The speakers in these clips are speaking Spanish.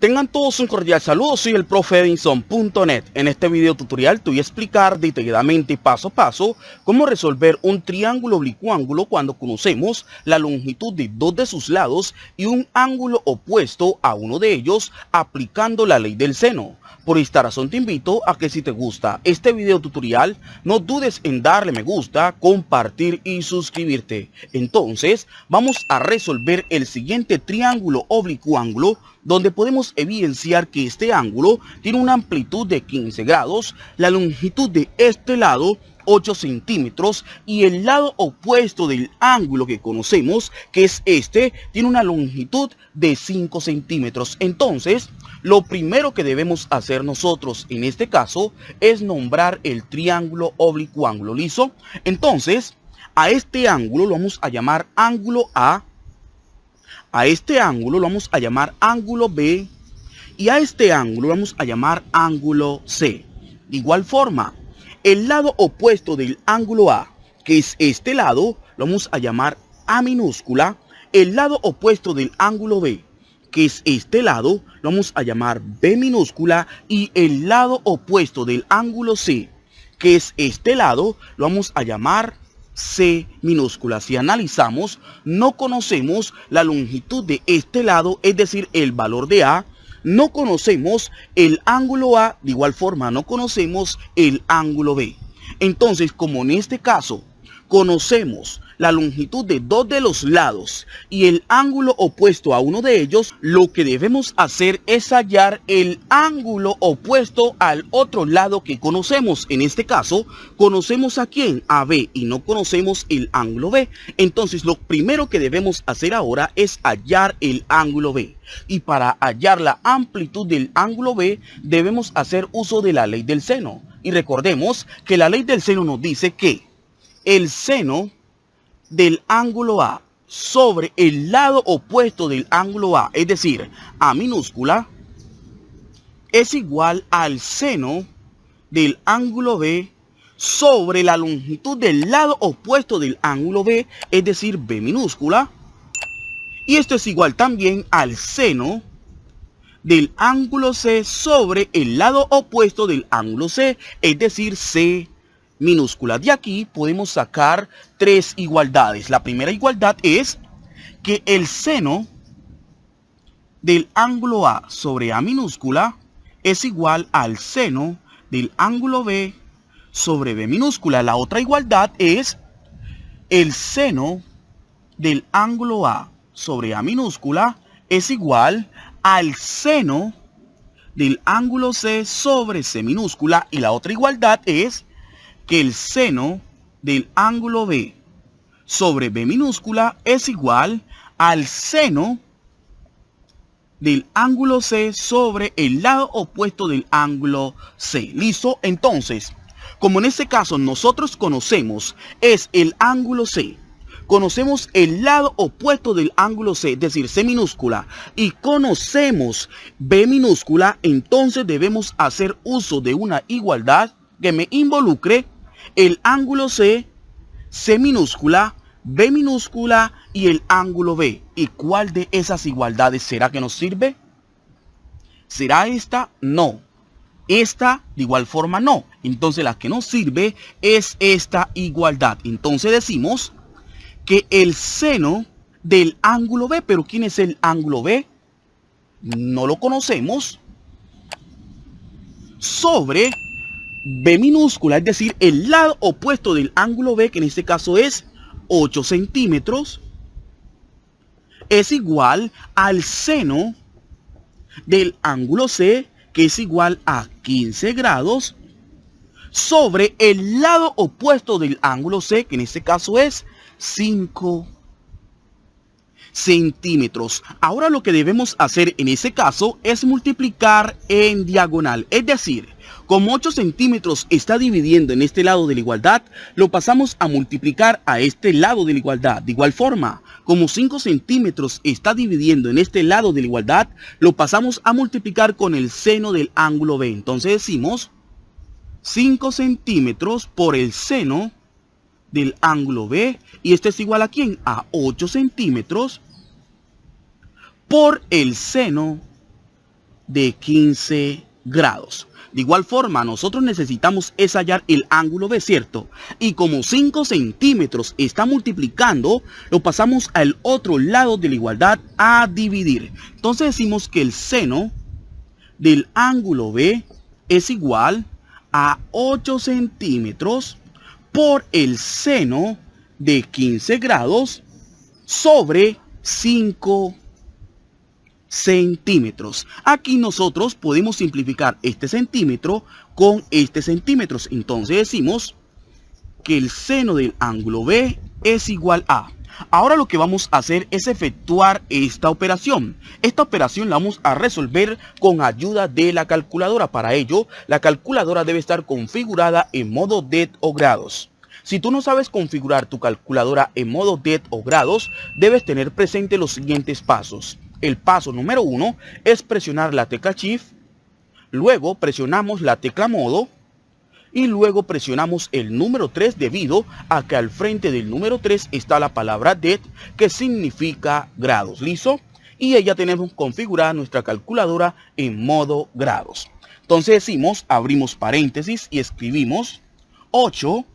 Tengan todos un cordial saludo, soy el profe Edinson.net. En este video tutorial te voy a explicar detalladamente y paso a paso cómo resolver un triángulo oblicuo cuando conocemos la longitud de dos de sus lados y un ángulo opuesto a uno de ellos aplicando la ley del seno. Por esta razón te invito a que si te gusta este video tutorial no dudes en darle me gusta, compartir y suscribirte. Entonces vamos a resolver el siguiente triángulo oblicuo donde podemos evidenciar que este ángulo tiene una amplitud de 15 grados, la longitud de este lado 8 centímetros y el lado opuesto del ángulo que conocemos, que es este, tiene una longitud de 5 centímetros. Entonces, lo primero que debemos hacer nosotros en este caso es nombrar el triángulo oblicuo, ¿listo? Entonces, a este ángulo lo vamos a llamar ángulo A. A este ángulo lo vamos a llamar ángulo B y a este ángulo lo vamos a llamar ángulo C. De igual forma, el lado opuesto del ángulo A, que es este lado, lo vamos a llamar A minúscula. El lado opuesto del ángulo B, que es este lado, lo vamos a llamar B minúscula. Y el lado opuesto del ángulo C, que es este lado, lo vamos a llamar C minúscula. Si analizamos, no conocemos la longitud de este lado, es decir, el valor de A. No conocemos el ángulo A, de igual forma no conocemos el ángulo B. Entonces, como en este caso conocemos la longitud de dos de los lados y el ángulo opuesto a uno de ellos, lo que debemos hacer es hallar el ángulo opuesto al otro lado que conocemos. En este caso, conocemos a quién, a B, y no conocemos el ángulo B. Entonces, lo primero que debemos hacer ahora es hallar el ángulo B. Y para hallar la amplitud del ángulo B, debemos hacer uso de la ley del seno. Y recordemos que la ley del seno nos dice que el seno del ángulo A sobre el lado opuesto del ángulo A, es decir, A minúscula, es igual al seno del ángulo B sobre la longitud del lado opuesto del ángulo B, es decir, B minúscula. Y esto es igual también al seno del ángulo C sobre el lado opuesto del ángulo C, es decir, C minúscula. De aquí podemos sacar tres igualdades. La primera igualdad es que el seno del ángulo A sobre A minúscula es igual al seno del ángulo B sobre B minúscula. La otra igualdad es el seno del ángulo A sobre A minúscula es igual al seno del ángulo C sobre C minúscula. Y la otra igualdad es que el seno del ángulo B sobre B minúscula es igual al seno del ángulo C sobre el lado opuesto del ángulo C. ¿Listo? Entonces, como en este caso nosotros conocemos es el ángulo C, conocemos el lado opuesto del ángulo C, es decir, C minúscula, y conocemos B minúscula, entonces debemos hacer uso de una igualdad que me involucre el ángulo C, C minúscula, B minúscula y el ángulo B. ¿Y cuál de esas igualdades será que nos sirve? ¿Será esta? No. Esta de igual forma no. Entonces la que nos sirve es esta igualdad. Entonces decimos que el seno del ángulo B, pero ¿quién es el ángulo B? No lo conocemos. Sobre B minúscula, es decir, el lado opuesto del ángulo B, que en este caso es 8 centímetros, es igual al seno del ángulo C, que es igual a 15 grados, sobre el lado opuesto del ángulo C, que en este caso es 5 centímetros. Ahora lo que debemos hacer en ese caso es multiplicar en diagonal, es decir, como 8 centímetros está dividiendo en este lado de la igualdad, lo pasamos a multiplicar a este lado de la igualdad. De igual forma, como 5 centímetros está dividiendo en este lado de la igualdad, lo pasamos a multiplicar con el seno del ángulo B. Entonces decimos 5 centímetros por el seno del ángulo B, y esto es igual a ¿quién? A 8 centímetros por el seno de 15 grados. De igual forma, nosotros necesitamos es hallar el ángulo B, ¿cierto? Y como 5 centímetros está multiplicando, lo pasamos al otro lado de la igualdad a dividir. Entonces decimos que el seno del ángulo B es igual a 8 centímetros por el seno de 15 grados sobre 5 centímetros. Aquí nosotros podemos simplificar este centímetro con este centímetros. Entonces decimos que el seno del ángulo B es igual a... Ahora lo que vamos a hacer es efectuar esta operación. Esta operación la vamos a resolver con ayuda de la calculadora. Para ello, la calculadora debe estar configurada en modo det o grados. Si tú no sabes configurar tu calculadora en modo det o grados, debes tener presente los siguientes pasos. El paso número 1 es presionar la tecla Shift, luego presionamos la tecla modo y luego presionamos el número 3 debido a que al frente del número 3 está la palabra det, que significa grados. ¿Listo? Y ya tenemos configurada nuestra calculadora en modo grados. Entonces decimos, abrimos paréntesis y escribimos 8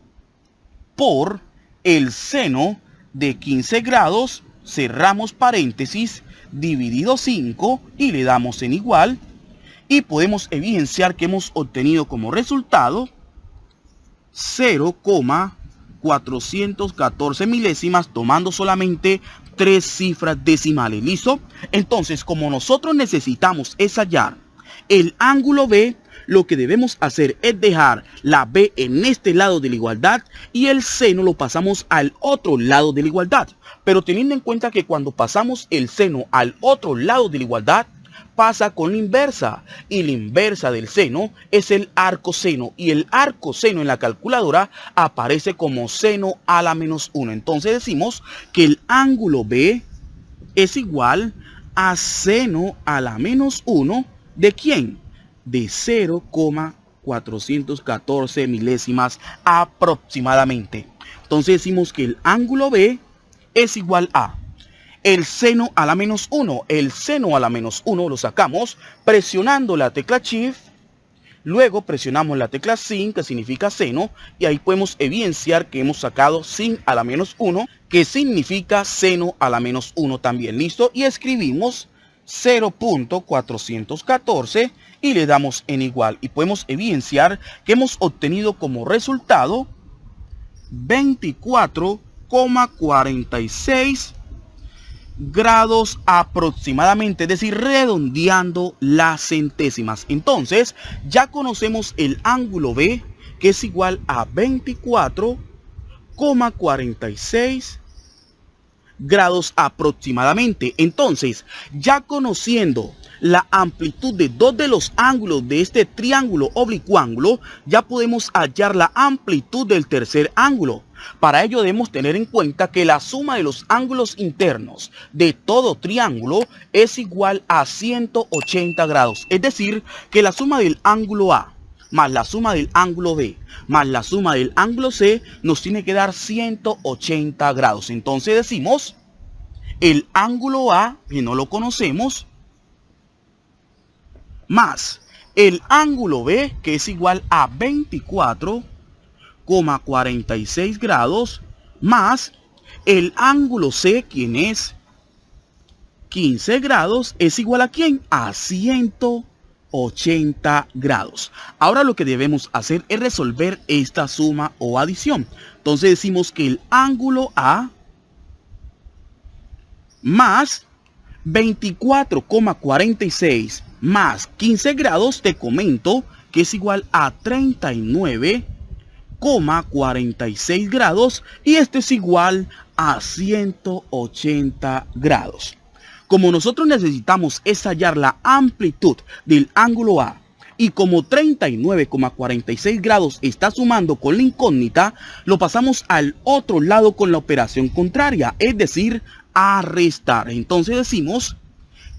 por el seno de 15 grados, cerramos paréntesis, dividido 5 y le damos en igual, y podemos evidenciar que hemos obtenido como resultado 0,414 milésimas, tomando solamente 3 cifras decimales. ¿Listo? Entonces, como nosotros necesitamos es hallar el ángulo B, lo que debemos hacer es dejar la B en este lado de la igualdad y el seno lo pasamos al otro lado de la igualdad. Pero teniendo en cuenta que cuando pasamos el seno al otro lado de la igualdad, pasa con la inversa. Y la inversa del seno es el arcoseno. Y el arcoseno en la calculadora aparece como seno a la menos 1. Entonces decimos que el ángulo B es igual a seno a la menos 1 ¿de quién? De 0,414 milésimas aproximadamente. Entonces decimos que el ángulo B es igual a el seno a la menos 1. El seno a la menos 1 lo sacamos presionando la tecla Shift, luego presionamos la tecla sin, que significa seno, y ahí podemos evidenciar que hemos sacado sin a la menos 1, que significa seno a la menos 1 también. ¿Listo? Y escribimos 0,414 y le damos en igual, y podemos evidenciar que hemos obtenido como resultado 24,46 grados aproximadamente, es decir, redondeando las centésimas. Entonces ya conocemos el ángulo B, que es igual a 24,46 grados aproximadamente. Entonces, ya conociendo la amplitud de dos de los ángulos de este triángulo oblicuángulo, ya podemos hallar la amplitud del tercer ángulo. Para ello debemos tener en cuenta que la suma de los ángulos internos de todo triángulo es igual a 180 grados. Es decir, que la suma del ángulo A más la suma del ángulo B más la suma del ángulo C nos tiene que dar 180 grados. Entonces decimos el ángulo A, que no lo conocemos, más el ángulo B, que es igual a 24,46 grados, más el ángulo C, quien es 15 grados, es igual a ¿quién? A 180 grados. Ahora lo que debemos hacer es resolver esta suma o adición. Entonces decimos que el ángulo A más 24,46 más 15 grados, te comento que es igual a 39,46 grados, y esto es igual a 180 grados. Como nosotros necesitamos es hallar la amplitud del ángulo A, y como 39,46 grados está sumando con la incógnita, lo pasamos al otro lado con la operación contraria, es decir, a restar. Entonces decimos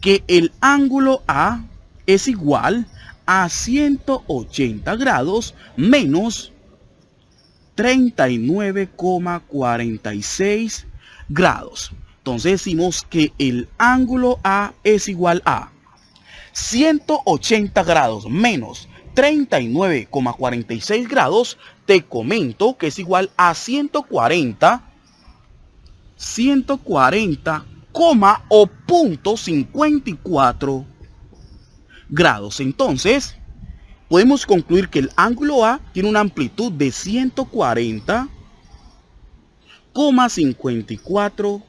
que el ángulo A es igual a 180 grados menos 39,46 grados. Entonces decimos que el ángulo A es igual a 180 grados menos 39,46 grados, te comento que es igual a 140, o punto 54 grados. Entonces, podemos concluir que el ángulo A tiene una amplitud de 140,54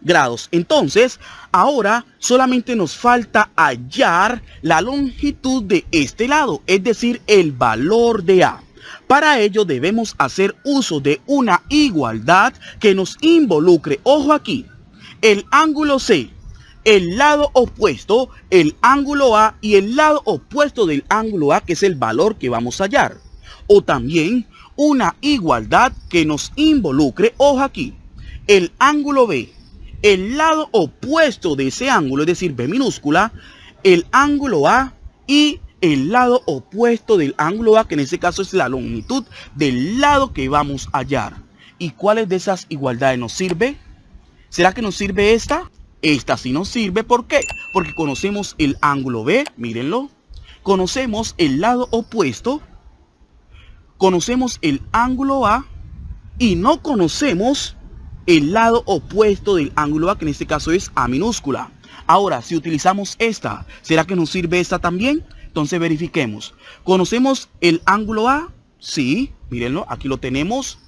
grados. Entonces, ahora solamente nos falta hallar la longitud de este lado, es decir, el valor de A. Para ello debemos hacer uso de una igualdad que nos involucre, ojo aquí, el ángulo C, el lado opuesto, el ángulo A y el lado opuesto del ángulo A, que es el valor que vamos a hallar. O también una igualdad que nos involucre, ojo aquí, el ángulo B, el lado opuesto de ese ángulo, es decir, B minúscula, el ángulo A y el lado opuesto del ángulo A, que en este caso es la longitud del lado que vamos a hallar. ¿Y cuáles de esas igualdades nos sirve? ¿Será que nos sirve esta? Esta sí nos sirve. ¿Por qué? Porque conocemos el ángulo B, mírenlo. Conocemos el lado opuesto. Conocemos el ángulo A. Y no conocemos el lado opuesto del ángulo A, que en este caso es A minúscula. Ahora, si utilizamos esta, ¿será que nos sirve esta también? Entonces verifiquemos. ¿Conocemos el ángulo A? Sí, mírenlo, aquí lo tenemos.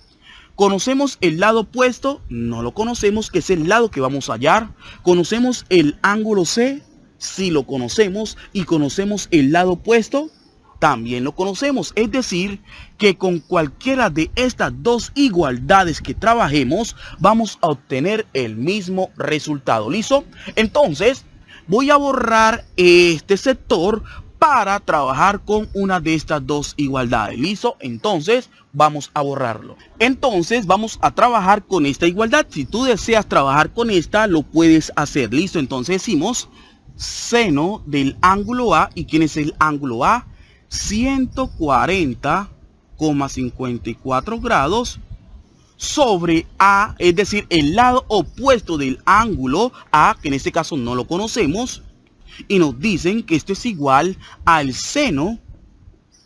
¿Conocemos el lado opuesto? No lo conocemos, que es el lado que vamos a hallar. ¿Conocemos el ángulo C? Sí lo conocemos. ¿Y conocemos el lado opuesto? También lo conocemos. Es decir, que con cualquiera de estas dos igualdades que trabajemos, vamos a obtener el mismo resultado. ¿Listo? Entonces, voy a borrar este sector para trabajar con una de estas dos igualdades. ¿Listo? Entonces vamos a borrarlo. Entonces vamos a trabajar con esta igualdad. Si tú deseas trabajar con esta, lo puedes hacer. ¿Listo? Entonces decimos seno del ángulo A. ¿Y quién es el ángulo A? 140,54 grados sobre A, es decir, el lado opuesto del ángulo A, que en este caso no lo conocemos. Y nos dicen que esto es igual al seno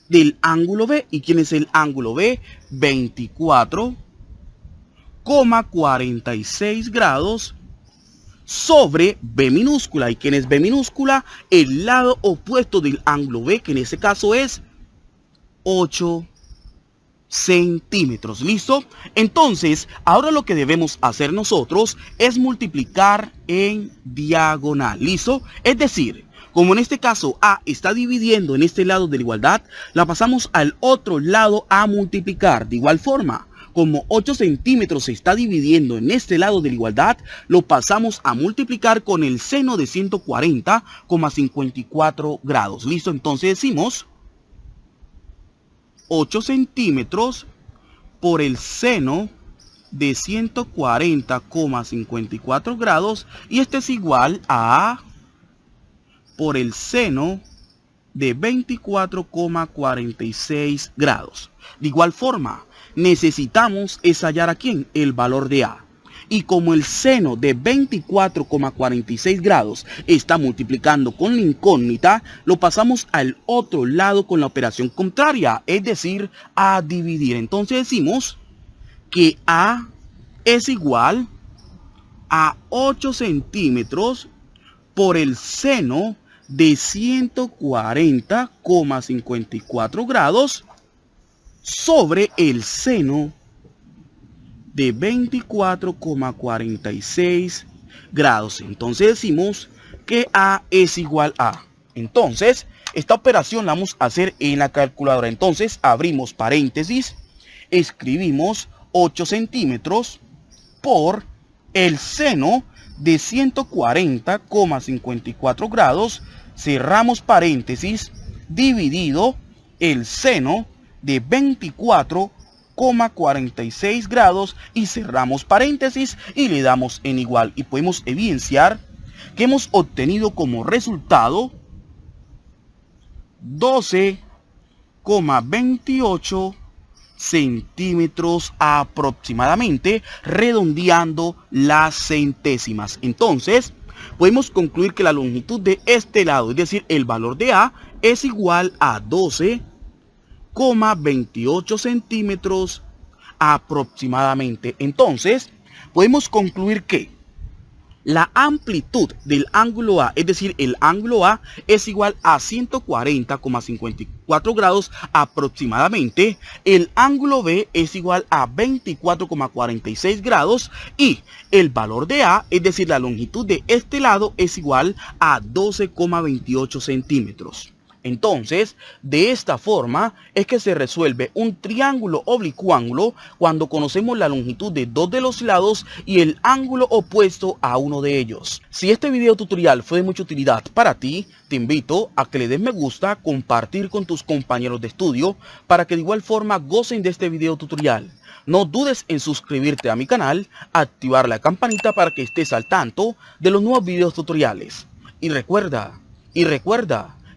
del ángulo B. ¿Y quién es el ángulo B? 24,46 grados sobre B minúscula. ¿Y quién es B minúscula? El lado opuesto del ángulo B, que en este caso es 8 centímetros. ¿Listo? Entonces, ahora lo que debemos hacer nosotros es multiplicar en diagonal. ¿Listo? Es decir, como en este caso A está dividiendo en este lado de la igualdad, la pasamos al otro lado a multiplicar. De igual forma, como 8 centímetros se está dividiendo en este lado de la igualdad, lo pasamos a multiplicar con el seno de 140,54 grados. ¿Listo? Entonces decimos 8 centímetros por el seno de 140,54 grados. Y este es igual a por el seno de 24,46 grados. De igual forma, necesitamos es hallar a quién, el valor de A. Y como el seno de 24,46 grados está multiplicando con la incógnita, lo pasamos al otro lado con la operación contraria, es decir, a dividir. Entonces decimos que A es igual a 8 centímetros por el seno de 140,54 grados sobre el seno de 24,46 grados. Entonces decimos que A es igual a. Entonces, esta operación la vamos a hacer en la calculadora. Entonces, abrimos paréntesis, escribimos 8 centímetros por el seno de 140,54 grados, cerramos paréntesis, dividido el seno de 24,46 grados y cerramos paréntesis y le damos en igual. Y podemos evidenciar que hemos obtenido como resultado 12,28 centímetros aproximadamente, redondeando las centésimas. Entonces, podemos concluir que la longitud de este lado, es decir, el valor de A, es igual a 12,28 centímetros aproximadamente. Entonces, podemos concluir que la amplitud del ángulo A, es decir, el ángulo A, es igual a 140,54 grados aproximadamente. El ángulo B es igual a 24,46 grados y el valor de A, es decir, la longitud de este lado, es igual a 12,28 centímetros. Entonces, de esta forma es que se resuelve un triángulo oblicuángulo cuando conocemos la longitud de dos de los lados y el ángulo opuesto a uno de ellos. Si este video tutorial fue de mucha utilidad para ti, te invito a que le des me gusta, compartir con tus compañeros de estudio para que de igual forma gocen de este video tutorial. No dudes en suscribirte a mi canal, activar la campanita para que estés al tanto de los nuevos videos tutoriales. Y recuerda,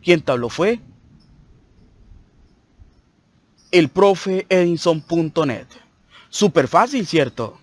quien te habló fue el profe Edinson.net. Súper fácil, ¿cierto?